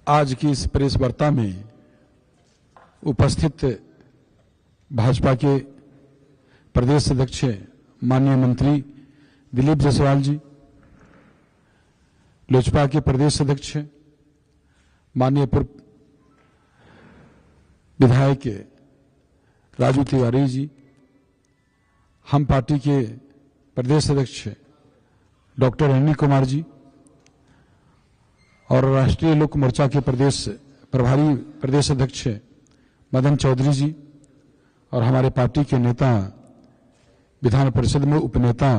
आज की इस प्रेस वार्ता में उपस्थित भाजपा के प्रदेश अध्यक्ष माननीय मंत्री दिलीप जायसवाल जी, लोजपा के प्रदेश अध्यक्ष माननीय पूर्व विधायक राजू तिवारी जी, हम पार्टी के प्रदेश अध्यक्ष डॉक्टर अनिल कुमार जी और राष्ट्रीय लोक मोर्चा के प्रदेश प्रभारी प्रदेश अध्यक्ष मदन चौधरी जी और हमारे पार्टी के नेता विधान परिषद में उपनेता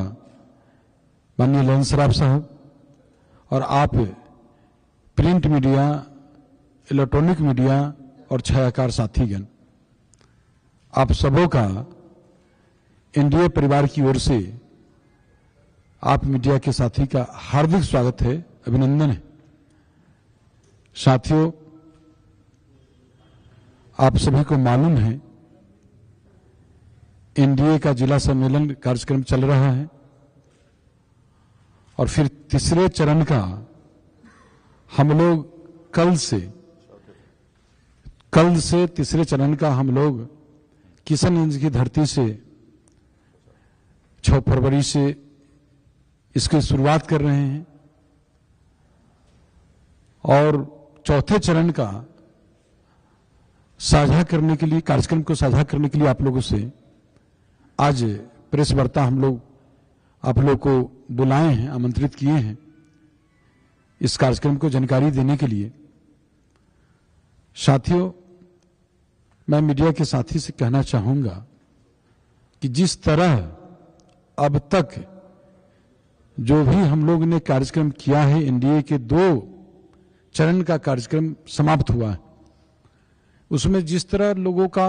माननीय ललन सराफ साहब और आप प्रिंट मीडिया, इलेक्ट्रॉनिक मीडिया और छायाकार साथीगण, आप सबों का एनडीए परिवार की ओर से आप मीडिया के साथी का हार्दिक स्वागत है, अभिनंदन है। साथियों, आप सभी को मालूम है एनडीए का जिला सम्मेलन कार्यक्रम चल रहा है और फिर तीसरे चरण का हम लोग कल से तीसरे चरण का हम लोग किशनगंज की धरती से 6 फरवरी से इसकी शुरुआत कर रहे हैं और चौथे चरण का साझा करने के लिए, कार्यक्रम को साझा करने के लिए आप लोगों से आज प्रेस वार्ता हम लोग आप लोग को बुलाए हैं, आमंत्रित किए हैं इस कार्यक्रम को जानकारी देने के लिए। साथियों, मैं मीडिया के साथी से कहना चाहूंगा कि जिस तरह अब तक जो भी हम लोग ने कार्यक्रम किया है, एनडीए के 2 चरण का कार्यक्रम समाप्त हुआ है, उसमें जिस तरह लोगों का,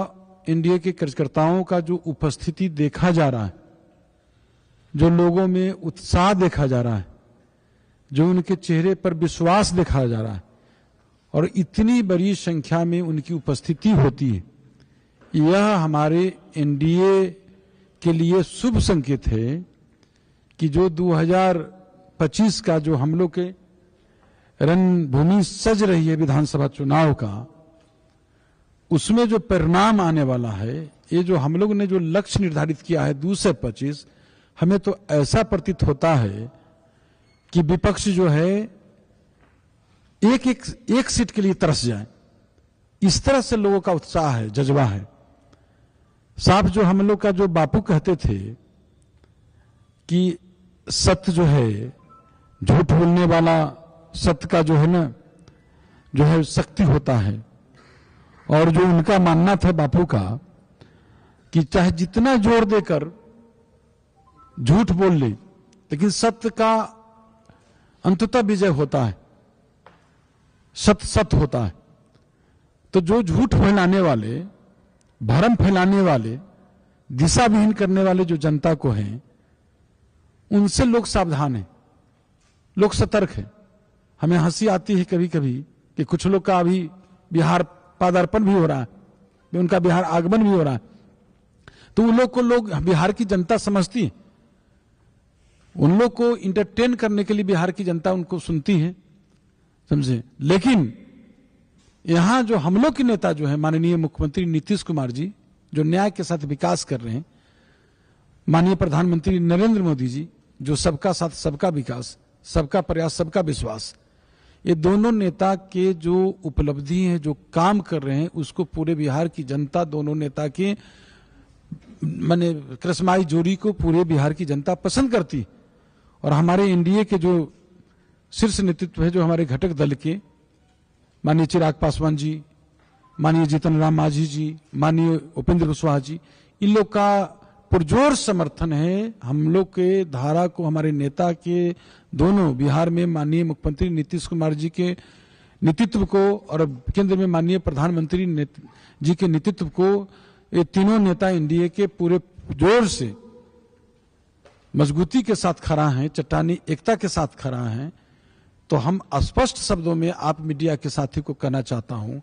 एनडीए के कार्यकर्ताओं का जो उपस्थिति देखा जा रहा है, जो लोगों में उत्साह देखा जा रहा है, जो उनके चेहरे पर विश्वास देखा जा रहा है और इतनी बड़ी संख्या में उनकी उपस्थिति होती है, यह हमारे एनडीए के लिए शुभ संकेत है कि जो 2025 का जो हम लोग के रणभूमि सज रही है विधानसभा चुनाव का, उसमें जो परिणाम आने वाला है, ये जो हम लोग ने जो लक्ष्य निर्धारित किया है 225, हमें तो ऐसा प्रतीत होता है कि विपक्ष जो है एक सीट के लिए तरस जाए, इस तरह से लोगों का उत्साह है, जज्बा है। साहब, जो हम लोग का जो बापू कहते थे कि सत्य जो है, झूठ बोलने वाला सत्य का जो है ना, जो है शक्ति होता है, और जो उनका मानना था बापू का कि चाहे जितना जोर देकर झूठ बोल ले, लेकिन सत्य का अंततः विजय होता है, सत्य सत्य होता है। तो जो झूठ फैलाने वाले, भ्रम फैलाने वाले, दिशा विहीन करने वाले जो जनता को हैं, उनसे लोग सावधान हैं, लोग सतर्क हैं। हमें हंसी आती है कभी कभी कि कुछ लोग का अभी बिहार पादार्पण भी हो रहा है, उनका बिहार आगमन भी हो रहा है, तो उन लोग को लोग बिहार की जनता समझती है, उन लोग को इंटरटेन करने के लिए बिहार की जनता उनको सुनती है, समझे। लेकिन यहां जो हम लोग के नेता जो है माननीय मुख्यमंत्री नीतीश कुमार जी, जो न्याय के साथ विकास कर रहे हैं, माननीय प्रधानमंत्री नरेंद्र मोदी जी, जो सबका साथ सबका विकास, सबका प्रयास सबका विश्वास, ये दोनों नेता के जो उपलब्धि हैं, जो काम कर रहे हैं, उसको पूरे बिहार की जनता, दोनों नेता के माने कृष्माई जोड़ी को पूरे बिहार की जनता पसंद करती। और हमारे एनडीए के जो शीर्ष नेतृत्व है, जो हमारे घटक दल के माननीय चिराग पासवान जी, माननीय जीतन राम मांझी जी, माननीय उपेंद्र कुशवाहा जी, इन लोग का पुरजोर समर्थन है हम लोग के धारा को, हमारे नेता के दोनों बिहार में माननीय मुख्यमंत्री नीतीश कुमार जी के नेतृत्व को और केंद्र में माननीय प्रधानमंत्री जी के नेतृत्व को, ये तीनों नेता एनडीए के पूरे जोर से मजबूती के साथ खड़ा हैं, चट्टानी एकता के साथ खड़ा हैं। तो हम स्पष्ट शब्दों में आप मीडिया के साथी को कहना चाहता हूं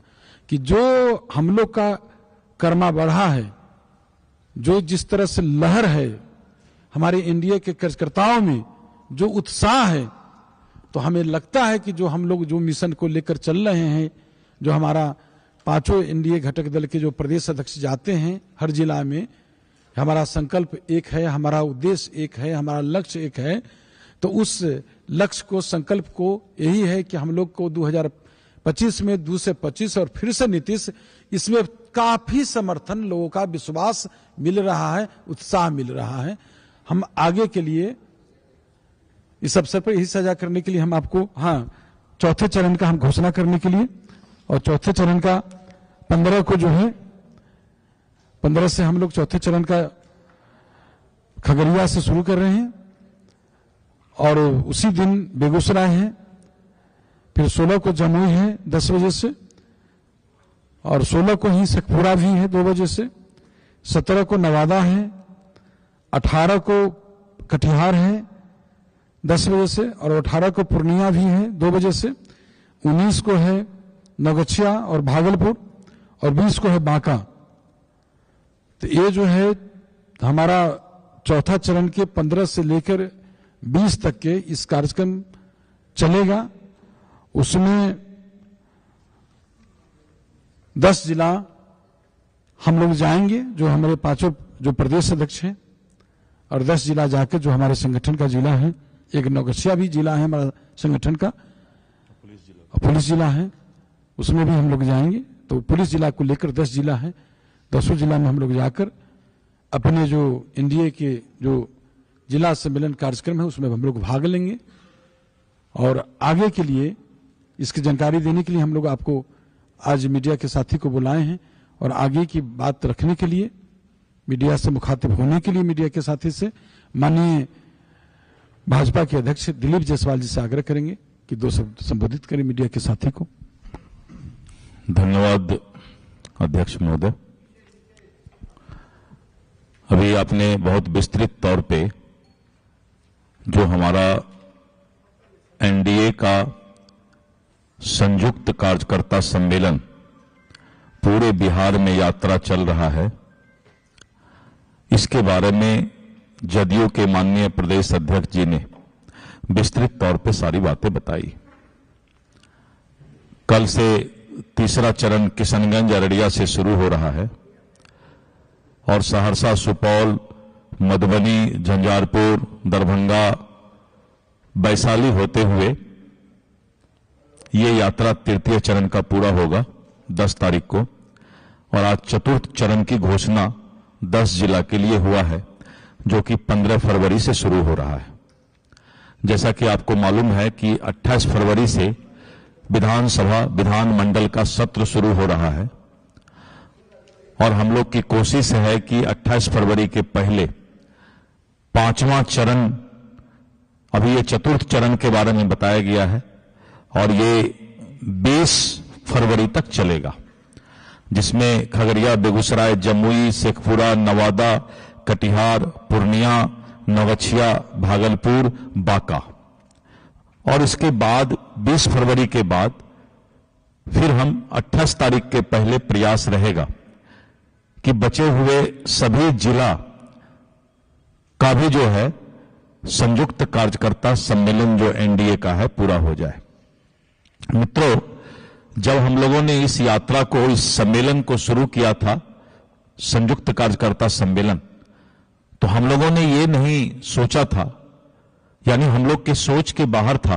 कि जो हम लोग का कर्मा बढ़ा है, जो जिस तरह से लहर है हमारे एनडीए के कार्यकर्ताओं में, जो उत्साह है, तो हमें लगता है कि जो हम लोग जो मिशन को लेकर चल रहे हैं, जो हमारा पांचों एनडीए घटक दल के जो प्रदेश अध्यक्ष जाते हैं हर जिला में, हमारा संकल्प एक है, हमारा उद्देश्य एक है, हमारा लक्ष्य एक है। तो उस लक्ष्य को, संकल्प को यही है कि हम लोग को 2025 में 2 से 25 और फिर से नीतीश, इसमें काफी समर्थन, लोगों का विश्वास मिल रहा है, उत्साह मिल रहा है। हम आगे के लिए इस अवसर पर यही सजा करने के लिए हम आपको, चौथे चरण का हम घोषणा करने के लिए, और चौथे चरण का 15 को जो है 15 से हम लोग चौथे चरण का खगड़िया से शुरू कर रहे हैं, और उसी दिन बेगूसराय है, फिर 16 को जमुई है 10 बजे से, और 16 को ही शेखपुरा भी है 2 बजे से, 17 को नवादा है, 18 को कटिहार है 10 बजे से, और 18 को पूर्णिया भी है 2 बजे से, 19 को है नौगछिया और भागलपुर, और 20 को है बांका। तो ये जो है हमारा चौथा चरण के 15 से लेकर 20 तक के इस कार्यक्रम चलेगा। उसमें 10 जिला हम लोग जाएंगे, जो हमारे पांचों जो प्रदेश अध्यक्ष हैं, और 10 जिला जाकर जो हमारे संगठन का जिला है, एक नौगछिया भी जिला है हमारा संगठन का, पुलिस जिला है, उसमें भी हम लोग जाएंगे। तो पुलिस जिला को लेकर 10 जिला है, 10 जिला में हम लोग जाकर अपने जो एनडीए के जो जिला सम्मेलन कार्यक्रम है उसमें हम लोग भाग लेंगे। और आगे के लिए इसकी जानकारी देने के लिए हम लोग आपको आज मीडिया के साथी को बुलाए हैं, और आगे की बात रखने के लिए, मीडिया से मुखातिब होने के लिए मीडिया के साथी से माननीय भाजपा के अध्यक्ष दिलीप जायसवाल जी से आग्रह करेंगे कि 2 शब्द संबोधित करें मीडिया के साथी को। धन्यवाद अध्यक्ष महोदय। अभी आपने बहुत विस्तृत तौर पे जो हमारा एनडीए का संयुक्त कार्यकर्ता सम्मेलन पूरे बिहार में यात्रा चल रहा है, इसके बारे में जदयू के माननीय प्रदेश अध्यक्ष जी ने विस्तृत तौर पे सारी बातें बताई। कल से तीसरा चरण किशनगंज अररिया से शुरू हो रहा है, और सहरसा, सुपौल, मधुबनी, झंझारपुर, दरभंगा, वैशाली होते हुए ये यात्रा तृतीय चरण का पूरा होगा 10 तारीख को। और आज चतुर्थ चरण की घोषणा 10 जिला के लिए हुआ है, जो कि 15 फरवरी से शुरू हो रहा है। जैसा कि आपको मालूम है कि 28 फरवरी से विधानसभा विधानमंडल का सत्र शुरू हो रहा है, और हम लोग की कोशिश है कि 28 फरवरी के पहले 5वां चरण, अभी ये चतुर्थ चरण के बारे में बताया गया है, और ये 20 फरवरी तक चलेगा, जिसमें खगड़िया, बेगूसराय, जमुई, शेखपुरा, नवादा, कटिहार, पूर्णिया, नौगछिया, भागलपुर, बांका। और इसके बाद 20 फरवरी के बाद फिर हम 28 तारीख के पहले प्रयास रहेगा कि बचे हुए सभी जिला का भी जो है संयुक्त कार्यकर्ता सम्मेलन जो एनडीए का है पूरा हो जाए। मित्रों, जब हम लोगों ने इस यात्रा को, इस सम्मेलन को शुरू किया था, संयुक्त कार्यकर्ता सम्मेलन, तो हम लोगों ने ये नहीं सोचा था, यानी हम लोग के सोच के बाहर था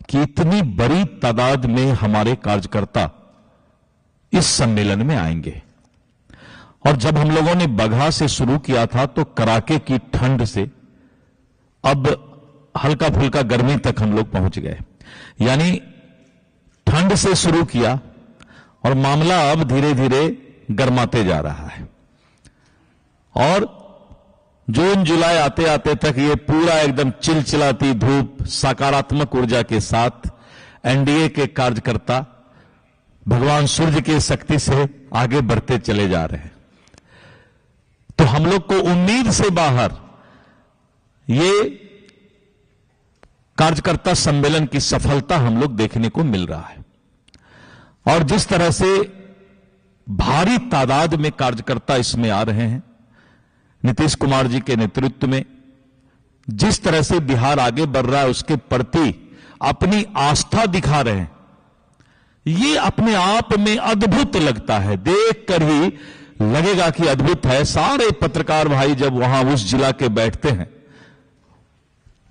कि इतनी बड़ी तादाद में हमारे कार्यकर्ता इस सम्मेलन में आएंगे। और जब हम लोगों ने बगहा से शुरू किया था तो कड़ाके की ठंड से अब हल्का फुल्का गर्मी तक हम लोग पहुंच गए, यानी ठंड से शुरू किया और मामला अब धीरे धीरे गर्माते जा रहा है। और जून जुलाई आते आते तक ये पूरा एकदम चिलचिलाती धूप, सकारात्मक ऊर्जा के साथ एनडीए के कार्यकर्ता भगवान सूर्य की शक्ति से आगे बढ़ते चले जा रहे हैं। तो हम लोग को उम्मीद से बाहर ये कार्यकर्ता सम्मेलन की सफलता हम लोग देखने को मिल रहा है। और जिस तरह से भारी तादाद में कार्यकर्ता इसमें आ रहे हैं, नीतीश कुमार जी के नेतृत्व में जिस तरह से बिहार आगे बढ़ रहा है, उसके प्रति अपनी आस्था दिखा रहे हैं, ये अपने आप में अद्भुत लगता है। देख कर ही लगेगा कि अद्भुत है। सारे पत्रकार भाई जब वहां उस जिला के बैठते हैं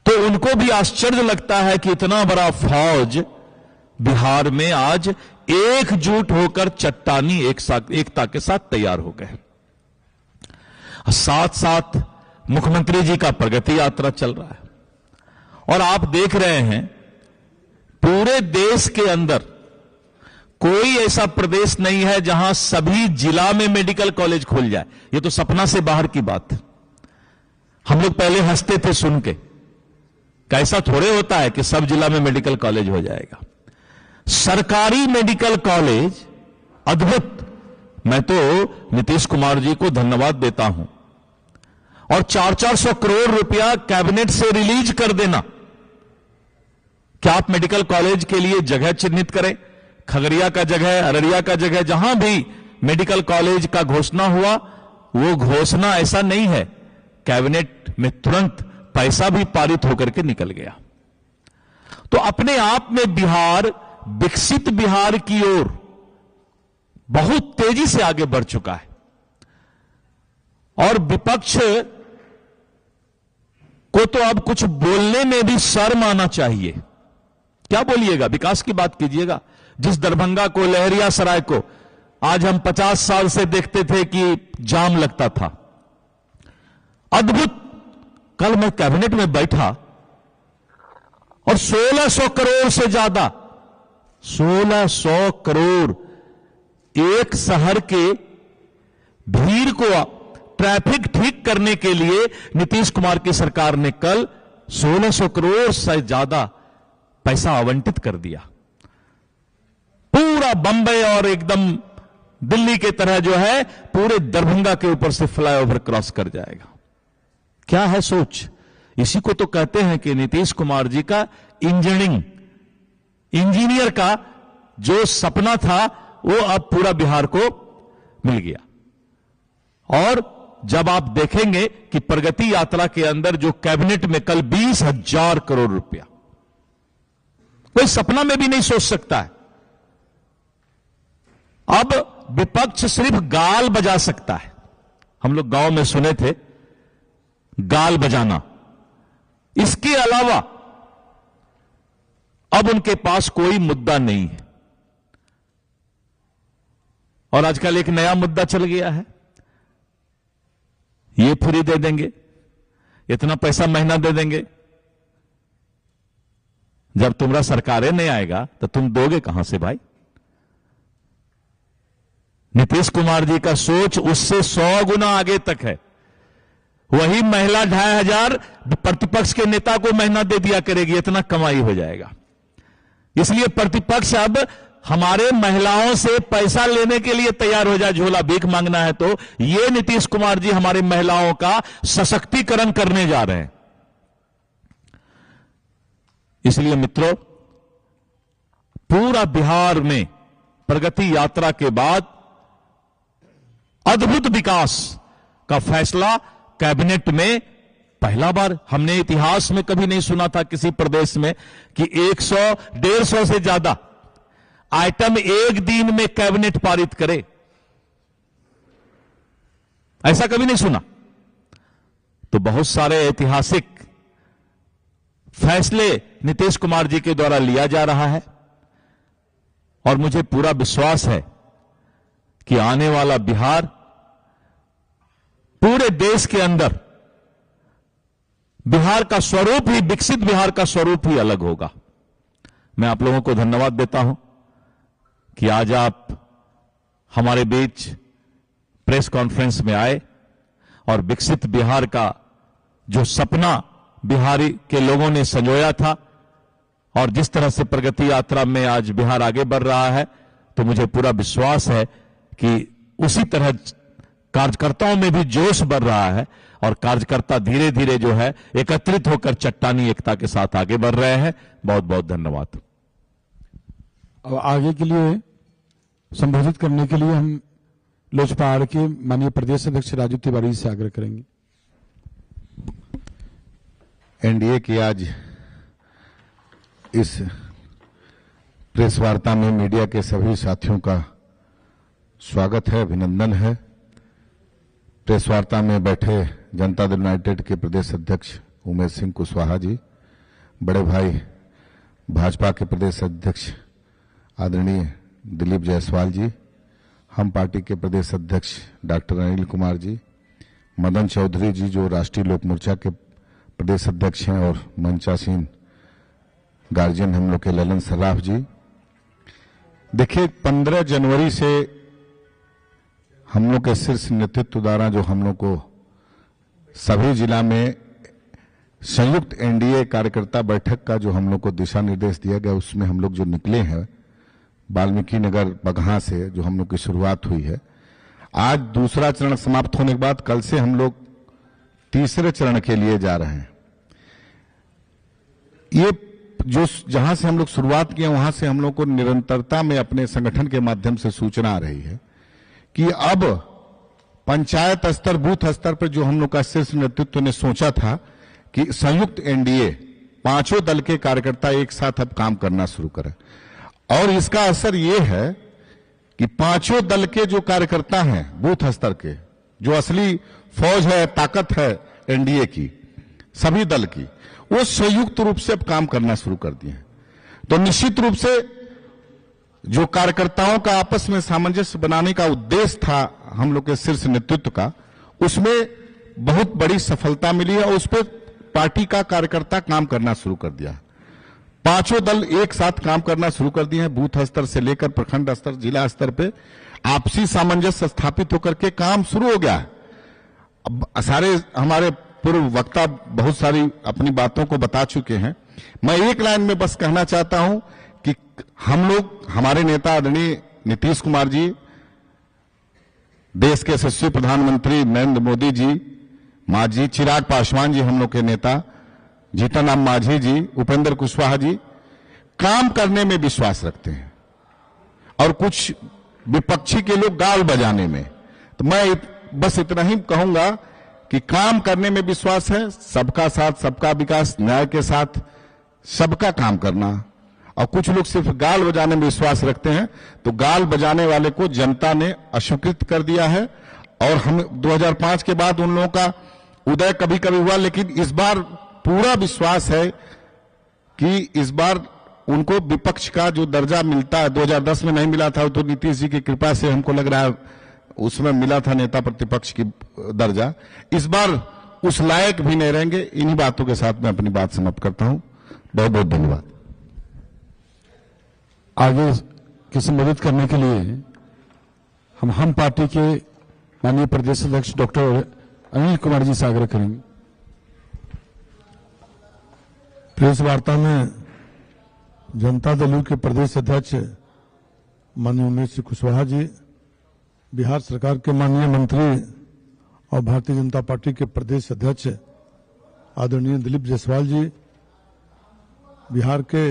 तो उनको भी आश्चर्य लगता है कि इतना बड़ा फौज बिहार में आज एकजुट होकर चट्टानी एकता के साथ तैयार हो गए। साथ साथ मुख्यमंत्री जी का प्रगति यात्रा चल रहा है और आप देख रहे हैं पूरे देश के अंदर कोई ऐसा प्रदेश नहीं है जहां सभी जिला में मेडिकल कॉलेज खुल जाए। ये तो सपना से बाहर की बात है। हम लोग पहले हंसते थे सुन के, कैसा थोड़े होता है कि सब जिला में मेडिकल कॉलेज हो जाएगा। सरकारी मेडिकल कॉलेज अद्भुत। मैं तो नीतीश कुमार जी को धन्यवाद देता हूं। और 400 करोड़ रुपया कैबिनेट से रिलीज कर देना। क्या आप मेडिकल कॉलेज के लिए जगह चिन्हित करें? खगड़िया का जगह, अररिया का जगह, जहां भी मेडिकल कॉलेज का घोषणा हुआ, वो घोषणा ऐसा नहीं है, कैबिनेट में तुरंत पैसा भी पारित होकर के निकल गया। तो अपने आप में बिहार विकसित बिहार की ओर बहुत तेजी से आगे बढ़ चुका है। और विपक्ष को तो अब कुछ बोलने में भी शर्म आना चाहिए। क्या बोलिएगा? विकास की बात कीजिएगा। जिस दरभंगा को, लहरियासराय को आज हम 50 साल से देखते थे कि जाम लगता था, अद्भुत। कल मैं कैबिनेट में बैठा और 1600 करोड़ से ज्यादा, 1600 करोड़ एक शहर के भीड़ को ट्रैफिक ठीक करने के लिए नीतीश कुमार की सरकार ने कल 1600 करोड़ से ज्यादा पैसा आवंटित कर दिया। पूरा बंबई और एकदम दिल्ली की तरह जो है पूरे दरभंगा के ऊपर से फ्लाईओवर क्रॉस कर जाएगा। क्या है सोच? इसी को तो कहते हैं कि नीतीश कुमार जी का इंजीनियर का जो सपना था वो अब पूरा बिहार को मिल गया। और जब आप देखेंगे कि प्रगति यात्रा के अंदर जो कैबिनेट में कल 20,000 करोड़ रुपया, कोई सपना में भी नहीं सोच सकता है। अब विपक्ष सिर्फ गाल बजा सकता है। हम लोग गांव में सुने थे गाल बजाना, इसके अलावा अब उनके पास कोई मुद्दा नहीं है। और आजकल एक नया मुद्दा चल गया है, ये फ्री दे देंगे, इतना पैसा महीना दे देंगे। जब तुम्हारा सरकारें नहीं आएगा तो तुम दोगे कहां से भाई? नीतीश कुमार जी का सोच उससे 100 गुना आगे तक है। वही महिला 2,500 प्रतिपक्ष के नेता को महीना दे दिया करेगी, इतना कमाई हो जाएगा। इसलिए प्रतिपक्ष अब हमारे महिलाओं से पैसा लेने के लिए तैयार हो जाए। झोला भीख मांगना है तो ये नीतीश कुमार जी हमारी महिलाओं का सशक्तिकरण करने जा रहे हैं। इसलिए मित्रों, पूरा बिहार में प्रगति यात्रा के बाद अद्भुत विकास का फैसला कैबिनेट में पहला बार हमने इतिहास में कभी नहीं सुना था किसी प्रदेश में कि 100-150 से ज्यादा आइटम एक दिन में कैबिनेट पारित करे। ऐसा कभी नहीं सुना। तो बहुत सारे ऐतिहासिक फैसले नीतीश कुमार जी के द्वारा लिया जा रहा है और मुझे पूरा विश्वास है कि आने वाला बिहार पूरे देश के अंदर बिहार का स्वरूप ही, विकसित बिहार का स्वरूप ही अलग होगा। मैं आप लोगों को धन्यवाद देता हूं कि आज आप हमारे बीच प्रेस कॉन्फ्रेंस में आए और विकसित बिहार का जो सपना बिहारी के लोगों ने संजोया था और जिस तरह से प्रगति यात्रा में आज बिहार आगे बढ़ रहा है, तो मुझे पूरा विश्वास है कि उसी तरह कार्यकर्ताओं में भी जोश बढ़ रहा है और कार्यकर्ता धीरे धीरे जो है एकत्रित होकर चट्टानी एकता के साथ आगे बढ़ रहे हैं। बहुत बहुत धन्यवाद। अब आगे के लिए संबोधित करने के लिए हम लोजपा आर के माननीय प्रदेश अध्यक्ष राजू तिवारी से आग्रह करेंगे। एनडीए की आज इस प्रेस वार्ता में मीडिया के सभी साथियों का स्वागत है, अभिनंदन है। प्रेस वार्ता में बैठे जनता दल यूनाइटेड के प्रदेश अध्यक्ष उमेश सिंह कुशवाहा जी, बड़े भाई भाजपा के प्रदेश अध्यक्ष आदरणीय दिलीप जायसवाल जी, हम पार्टी के प्रदेश अध्यक्ष डॉक्टर अनिल कुमार जी, मदन चौधरी जी जो राष्ट्रीय लोक मोर्चा के प्रदेश अध्यक्ष हैं और मंचासीन गार्जियन हम लोग के ललन सर्राफ जी। देखिए 15 जनवरी से हम लोग के शीर्ष नेतृत्व द्वारा जो हम लोग को सभी जिला में संयुक्त एनडीए कार्यकर्ता बैठक का जो हम लोग को दिशा निर्देश दिया गया, उसमें हम लोग जो निकले हैं वाल्मीकि नगर बगहा से जो हम लोग की शुरुआत हुई है, आज दूसरा चरण समाप्त होने के बाद कल से हम लोग तीसरे चरण के लिए जा रहे हैं। ये जो जहां से हम लोग शुरुआत किए वहां से हम लोग को निरंतरता में अपने संगठन के माध्यम से सूचना आ रही है कि अब पंचायत स्तर बूथ स्तर पर जो हम लोग का शीर्ष नेतृत्व ने सोचा था कि संयुक्त एनडीए पांचों दल के कार्यकर्ता एक साथ अब काम करना शुरू करें, और इसका असर यह है कि पांचों दल के जो कार्यकर्ता हैं बूथ स्तर के, जो असली फौज है, ताकत है एनडीए की, सभी दल की, वो संयुक्त रूप से अब काम करना शुरू कर दिए हैं। तो निश्चित रूप से जो कार्यकर्ताओं का आपस में सामंजस्य बनाने का उद्देश्य था हम लोग के शीर्ष नेतृत्व का, उसमें बहुत बड़ी सफलता मिली है और उस पर पार्टी का कार्यकर्ता काम करना शुरू कर दिया। पांचों दल एक साथ काम करना शुरू कर दिए हैं, बूथ स्तर से लेकर प्रखंड स्तर, जिला स्तर पे आपसी सामंजस्य स्थापित होकर के काम शुरू हो गया है। अब सारे हमारे पूर्व वक्ता बहुत सारी अपनी बातों को बता चुके हैं। मैं एक लाइन में बस कहना चाहता हूं कि हम लोग, हमारे नेता आदरणीय नीतीश कुमार जी, देश के यशस्वी प्रधानमंत्री नरेंद्र मोदी जी, मांझी चिराग पासवान जी, हम लोग के नेता जीतन राम मांझी जी, उपेंद्र कुशवाहा जी काम करने में विश्वास रखते हैं और कुछ विपक्षी के लोग गाल बजाने में। तो मैं बस इतना ही कहूंगा कि काम करने में विश्वास है, सबका साथ सबका विकास, न्याय के साथ सबका काम करना, और कुछ लोग सिर्फ गाल बजाने में विश्वास रखते हैं। तो गाल बजाने वाले को जनता ने अस्वीकृत कर दिया है और हम 2005 के बाद उन लोगों का उदय कभी कभी हुआ, लेकिन इस बार पूरा विश्वास है कि इस बार उनको विपक्ष का जो दर्जा मिलता है, 2010 में नहीं मिला था, तो नीतीश जी की कृपा से हमको लग रहा है उसमें मिला था नेता प्रतिपक्ष की दर्जा, इस बार उस लायक भी नहीं रहेंगे। इन्हीं बातों के साथ मैं अपनी बात समाप्त करता हूं। बहुत बहुत धन्यवाद। आगे की संबोधित करने के लिए हम पार्टी के माननीय प्रदेश अध्यक्ष डॉक्टर अनिल कुमार जी से आग्रह करेंगे। प्रेस वार्ता में जनता दल के प्रदेश अध्यक्ष माननीय उमेश सिंह कुशवाहा जी, बिहार सरकार के माननीय मंत्री और भारतीय जनता पार्टी के प्रदेश अध्यक्ष आदरणीय दिलीप जायसवाल जी, बिहार के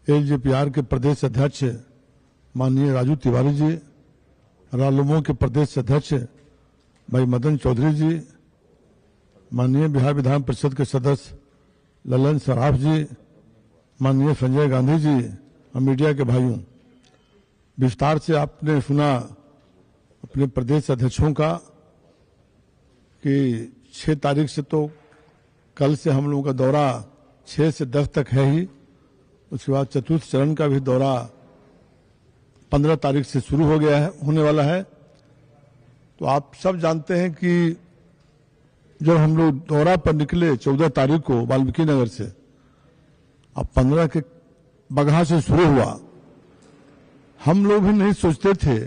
एलजेपीआर के प्रदेश अध्यक्ष माननीय राजू तिवारी जी, रालोमो के प्रदेश अध्यक्ष भाई मदन चौधरी जी, माननीय बिहार विधान परिषद के सदस्य ललन सर्राफ जी, माननीय संजय गांधी जी और मीडिया के भाइयों, विस्तार से आपने सुना अपने प्रदेश अध्यक्षों का कि 6 तारीख से, तो कल से हम लोगों का दौरा 6 से 10 तक है ही, उसके बाद चतुर्थ चरण का भी दौरा 15 तारीख से शुरू हो गया है, होने वाला है। तो आप सब जानते हैं कि जब हम लोग दौरा पर निकले 14 तारीख को वाल्मीकि नगर से, अब 15 के बगहा से शुरू हुआ, हम लोग भी नहीं सोचते थे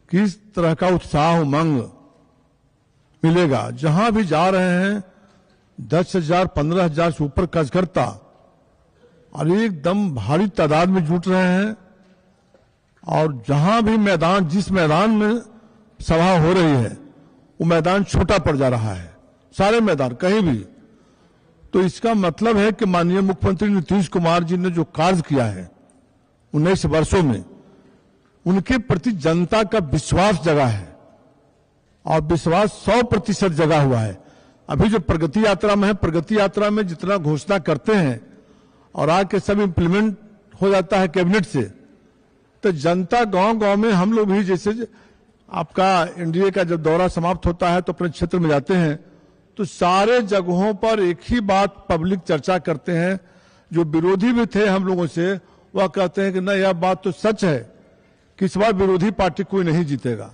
कि इस तरह का उत्साह उमंग मिलेगा। जहां भी जा रहे हैं 10,000 15,000 से ऊपर कार्यकर्ता और एकदम भारी तादाद में जुट रहे हैं, और जहां भी मैदान, जिस मैदान में सभा हो रही है वो मैदान छोटा पड़ जा रहा है, सारे मैदान कहीं भी। तो इसका मतलब है कि माननीय मुख्यमंत्री नीतीश कुमार जी ने जो कार्य किया है 19 वर्षों में, उनके प्रति जनता का विश्वास जगा है और विश्वास 100% जगा हुआ है। अभी जो प्रगति यात्रा में है, प्रगति यात्रा में जितना घोषणा करते हैं और आके सब इम्प्लीमेंट हो जाता है कैबिनेट से, तो जनता गांव गांव में हम लोग भी जैसे आपका एनडीए का जब दौरा समाप्त होता है तो अपने क्षेत्र में जाते हैं तो सारे जगहों पर एक ही बात पब्लिक चर्चा करते हैं। जो विरोधी भी थे हम लोगों से वह कहते हैं कि नहीं, यह बात तो सच है कि इस बार विरोधी पार्टी कोई नहीं जीतेगा।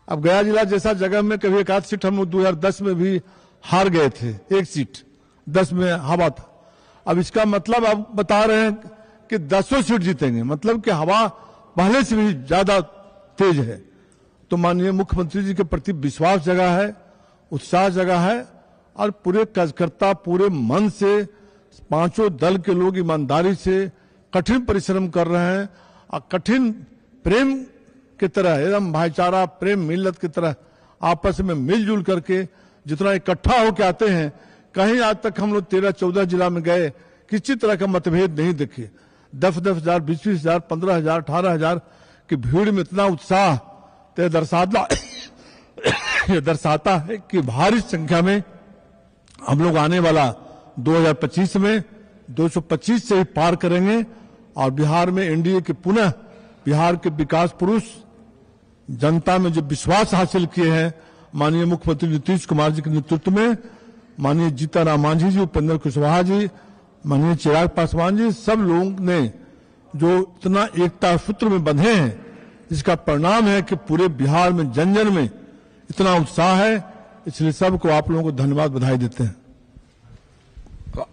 अब गया जिला जैसा जगह में कभी एक आध सीट हम लोग 2010 में भी हार गए थे, एक सीट 10 में हवा था। अब इसका मतलब आप बता रहे हैं कि 10 सीट जीतेंगे, मतलब कि हवा पहले से भी ज्यादा तेज है। तो माननीय मुख्यमंत्री जी के प्रति विश्वास जगा है, उत्साह जगा है और पूरे कार्यकर्ता पूरे मन से पांचों दल के लोग ईमानदारी से कठिन परिश्रम कर रहे हैं और कठिन प्रेम की तरह एकदम भाईचारा प्रेम मिल्लत की तरह आपस में मिलजुल करके जितना इकट्ठा होकर आते हैं। कहीं आज तक हम लोग 13-14 जिला में गए किसी तरह का मतभेद नहीं देखे। 10-10 हजार 20-20 हजार 15 हजार 18 हजार की भीड़ में इतना उत्साह तो दर्शाता है कि भारी संख्या में हम लोग आने वाला 2025 में 225 से ही पार करेंगे और बिहार में एनडीए के पुनः बिहार के विकास पुरुष जनता में जो विश्वास हासिल किए हैं माननीय मुख्यमंत्री नीतीश कुमार जी के नेतृत्व में, माननीय जीतनराम मांझी जी, उपेंद्र कुशवाहा जी, माननीय चिराग पासवान जी, सब लोगों ने जो इतना एकता सूत्र में बंधे हैं, इसका परिणाम है कि पूरे बिहार में जन जन में इतना उत्साह है। इसलिए सबको आप लोगों को धन्यवाद बधाई देते हैं।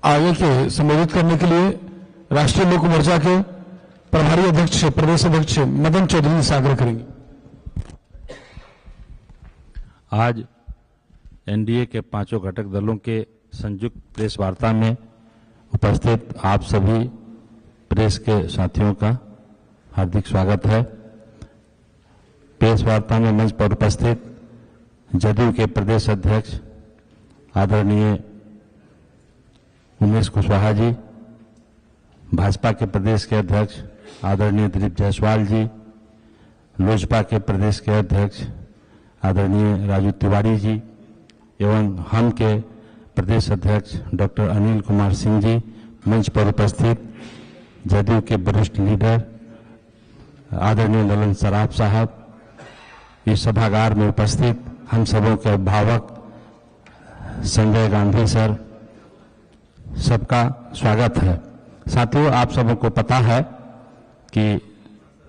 आगे के संबोधित करने के लिए राष्ट्रीय लोक मोर्चा के प्रभारी अध्यक्ष प्रदेश अध्यक्ष मदन चौधरी से आग्रह करेंगे। आज एनडीए के पांचों घटक दलों के संयुक्त प्रेस वार्ता में उपस्थित आप सभी प्रेस के साथियों का हार्दिक स्वागत है। प्रेस वार्ता में मंच पर उपस्थित जदयू के प्रदेश अध्यक्ष आदरणीय उमेश कुशवाहा जी, भाजपा के प्रदेश के अध्यक्ष आदरणीय दिलीप जायसवाल जी, लोजपा के प्रदेश के अध्यक्ष आदरणीय राजू तिवारी जी एवं हम के प्रदेश अध्यक्ष डॉक्टर अनिल कुमार सिंह जी, मंच पर उपस्थित जदयू के वरिष्ठ लीडर आदरणीय ललन सराफ साहब, इस सभागार में उपस्थित हम सबों के अभिभावक संजय गांधी सर, सबका स्वागत है। साथियों, आप सबों को पता है कि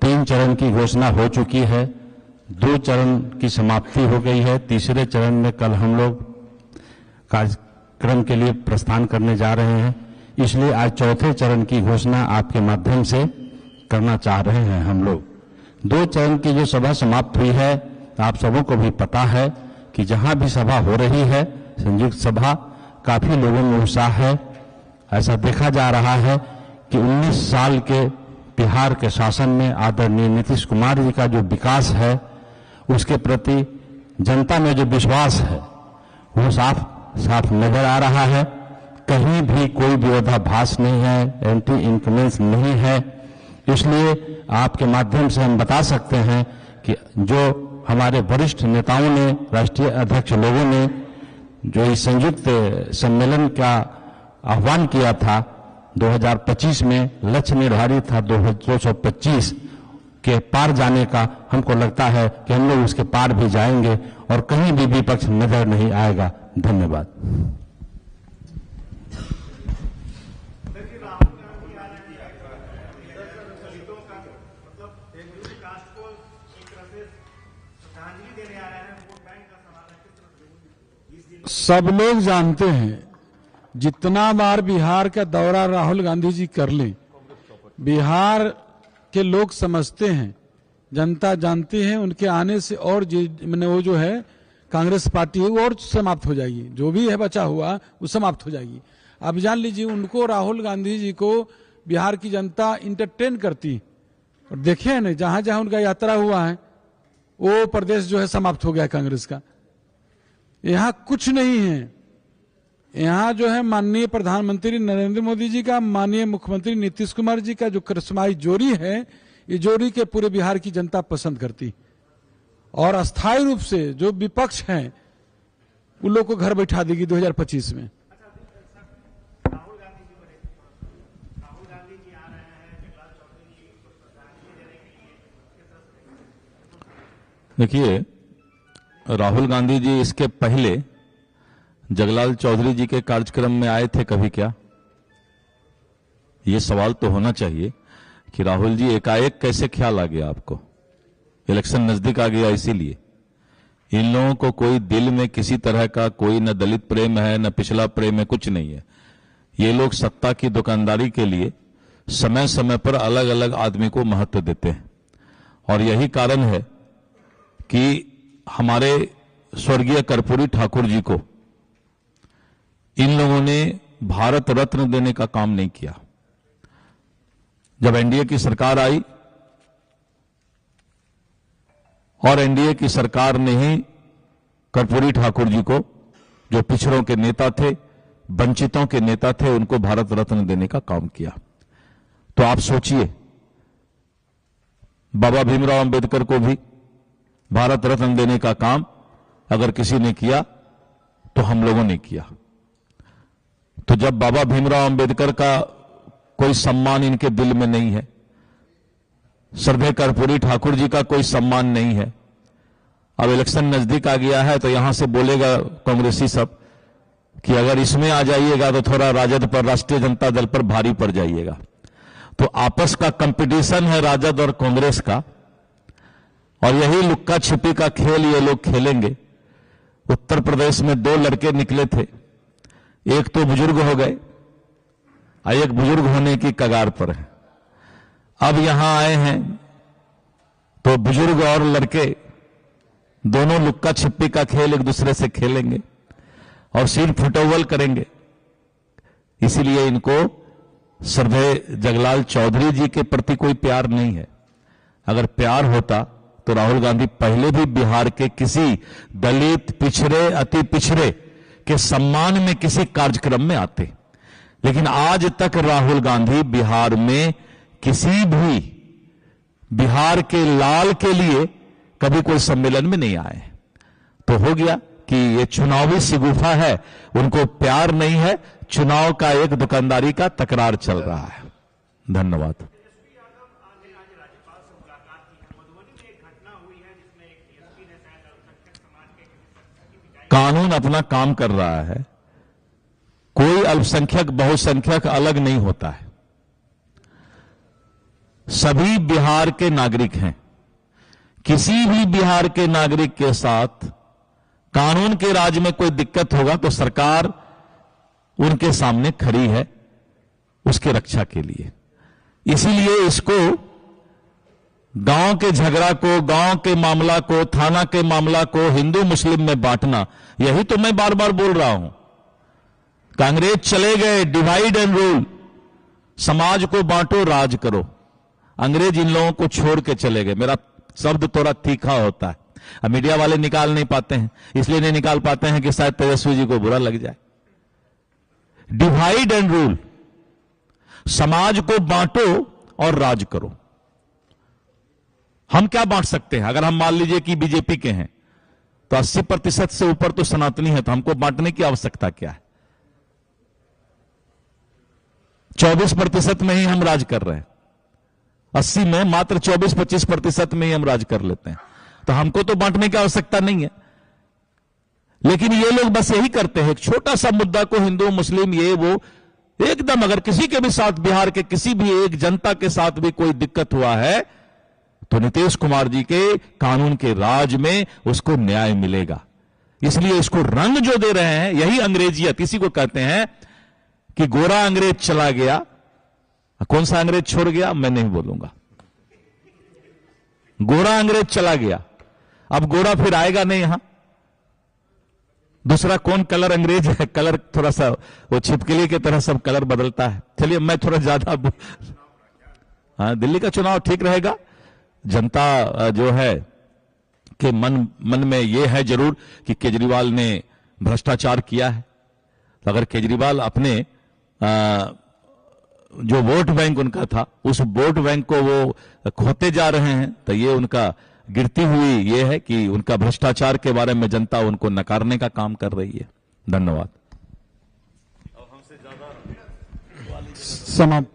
3 चरण की घोषणा हो चुकी है, 2 चरण की समाप्ति हो गई है, तीसरे चरण में कल हम लोग कार्यक्रम के लिए प्रस्थान करने जा रहे हैं। इसलिए आज चौथे चरण की घोषणा आपके माध्यम से करना चाह रहे हैं हम लोग। 2 चरण की जो सभा समाप्त हुई है, आप सबों को भी पता है कि जहां भी सभा हो रही है संयुक्त सभा, काफी लोगों में उत्साह है। ऐसा देखा जा रहा है कि 19 साल के बिहार के शासन में आदरणीय नीतीश कुमार जी का जो विकास है उसके प्रति जनता में जो विश्वास है वो साफ साफ नजर आ रहा है। कहीं भी कोई विरोधाभास नहीं है, एंटी इनकमेंस नहीं है। इसलिए आपके माध्यम से हम बता सकते हैं कि जो हमारे वरिष्ठ नेताओं ने, राष्ट्रीय अध्यक्ष लोगों ने जो इस संयुक्त सम्मेलन का आह्वान किया था 2025 में, लक्ष्य निर्धारित था 225 के पार जाने का, हमको लगता है कि हम लोग उसके पार भी जाएंगे और कहीं भी विपक्ष नजर नहीं आएगा। धन्यवाद। सब लोग जानते हैं, जितना बार बिहार का दौरा राहुल गांधी जी कर लें, बिहार के लोग समझते हैं, जनता जानती है, उनके आने से और मैंने वो जो है कांग्रेस पार्टी है वो और समाप्त हो जाएगी, जो भी है बचा हुआ वो समाप्त हो जाएगी। अब जान लीजिए, उनको राहुल गांधी जी को बिहार की जनता इंटरटेन करती, और देखे ना जहां जहां उनका यात्रा हुआ है वो प्रदेश जो है समाप्त हो गया कांग्रेस का। यहां कुछ नहीं है, यहां जो है माननीय प्रधानमंत्री नरेंद्र मोदी जी का, माननीय मुख्यमंत्री नीतीश कुमार जी का जो करिश्माई जोड़ी है, ये जोड़ी के पूरे बिहार की जनता पसंद करती, और अस्थायी रूप से जो विपक्ष हैं उन लोग को घर बैठा देगी 2025 में। देखिए, राहुल गांधी जी इसके पहले जगलाल चौधरी जी के कार्यक्रम में आए थे कभी क्या? ये सवाल तो होना चाहिए कि राहुल जी एकाएक कैसे ख्याल आ गया आपको? इलेक्शन नजदीक आ गया इसीलिए। इन लोगों को कोई दिल में किसी तरह का कोई न दलित प्रेम है न पिछला प्रेम है, कुछ नहीं है। ये लोग सत्ता की दुकानदारी के लिए समय समय पर अलग अलग आदमी को महत्व देते हैं, और यही कारण है कि हमारे स्वर्गीय कर्पूरी ठाकुर जी को इन लोगों ने भारत रत्न देने का काम नहीं किया। जब एनडीए की सरकार आई और एनडीए की सरकार ने ही कर्पूरी ठाकुर जी को, जो पिछड़ों के नेता थे, वंचितों के नेता थे, उनको भारत रत्न देने का काम किया। तो आप सोचिए, बाबा भीमराव अंबेडकर को भी भारत रत्न देने का काम अगर किसी ने किया तो हम लोगों ने किया। तो जब बाबा भीमराव अंबेडकर का कोई सम्मान इनके दिल में नहीं है, श्रद्धेय कर्पूरी ठाकुर जी का कोई सम्मान नहीं है, अब इलेक्शन नजदीक आ गया है तो यहां से बोलेगा कांग्रेसी सब कि अगर इसमें आ जाइएगा तो थोड़ा राजद पर, राष्ट्रीय जनता दल पर भारी पड़ जाइएगा। तो आपस का कंपटीशन है राजद और कांग्रेस का, और यही लुक्का छिपी का खेल ये लोग खेलेंगे। उत्तर प्रदेश में 2 लड़के निकले थे, एक तो बुजुर्ग हो गए और एक बुजुर्ग होने की कगार पर है। अब यहां आए हैं तो बुजुर्ग और लड़के दोनों लुक्का छिपी का खेल एक दूसरे से खेलेंगे और सीट फुटोवल करेंगे। इसीलिए इनको श्रद्धेय जगलाल चौधरी जी के प्रति कोई प्यार नहीं है। अगर प्यार होता तो राहुल गांधी पहले भी बिहार के किसी दलित, पिछड़े, अति पिछड़े के सम्मान में किसी कार्यक्रम में आते, लेकिन आज तक राहुल गांधी बिहार में किसी भी बिहार के लाल के लिए कभी कोई सम्मेलन में नहीं आए। तो हो गया कि ये चुनावी शिगुफा है, उनको प्यार नहीं है, चुनाव का एक दुकानदारी का तकरार चल रहा है। धन्यवाद। कानून अपना काम कर रहा है, कोई अल्पसंख्यक बहुसंख्यक अलग नहीं होता है। सभी बिहार के नागरिक हैं। किसी भी बिहार के नागरिक के साथ कानून के राज में कोई दिक्कत होगा तो सरकार उनके सामने खड़ी है उसके रक्षा के लिए। इसीलिए इसको गांव के झगड़ा को, गांव के मामला को, थाना के मामला को हिंदू मुस्लिम में बांटना, यही तो मैं बार बार बोल रहा हूं। कांग्रेस चले गए, डिवाइड एंड रूल, समाज को बांटो, राज करो। अंग्रेज इन लोगों को छोड़ के चले गए। मेरा शब्द थोड़ा तीखा होता है, अब मीडिया वाले निकाल नहीं पाते हैं, इसलिए नहीं निकाल पाते हैं कि शायद तेजस्वी जी को बुरा लग जाए। डिवाइड एंड रूल, समाज को बांटो और राज करो। हम क्या बांट सकते हैं? अगर हम मान लीजिए कि बीजेपी के हैं तो 80% से ऊपर तो सनातनी है, तो हमको बांटने की आवश्यकता क्या है? 24% में ही हम राज कर रहे हैं, 80 में मात्र 24-25% में ही हम राज कर लेते हैं, तो हमको तो बांटने की आवश्यकता नहीं है। लेकिन ये लोग बस यही करते हैं, एक छोटा सा मुद्दा को हिंदू मुस्लिम ये वो, एकदम अगर किसी के भी साथ, बिहार के किसी भी एक जनता के साथ भी कोई दिक्कत हुआ है तो नीतीश कुमार जी के कानून के राज में उसको न्याय मिलेगा। इसलिए इसको रंग जो दे रहे हैं, यही अंग्रेजियत, इसी को कहते हैं कि गोरा अंग्रेज चला गया। कौन सा अंग्रेज छोड़ गया मैं नहीं बोलूंगा, गोरा अंग्रेज चला गया, अब गोरा फिर आएगा नहीं यहां। दूसरा कौन कलर अंग्रेज है, कलर थोड़ा सा वो छिपकली की तरह सब कलर बदलता है। चलिए मैं थोड़ा ज्यादा हाँ, दिल्ली का चुनाव ठीक रहेगा। जनता जो है के मन में ये है जरूर कि केजरीवाल ने भ्रष्टाचार किया है। तो अगर केजरीवाल अपने जो वोट बैंक उनका था, उस वोट बैंक को वो खोते जा रहे हैं, तो ये उनका गिरती हुई ये है कि उनका भ्रष्टाचार के बारे में जनता उनको नकारने का काम कर रही है। धन्यवाद। समाप्त।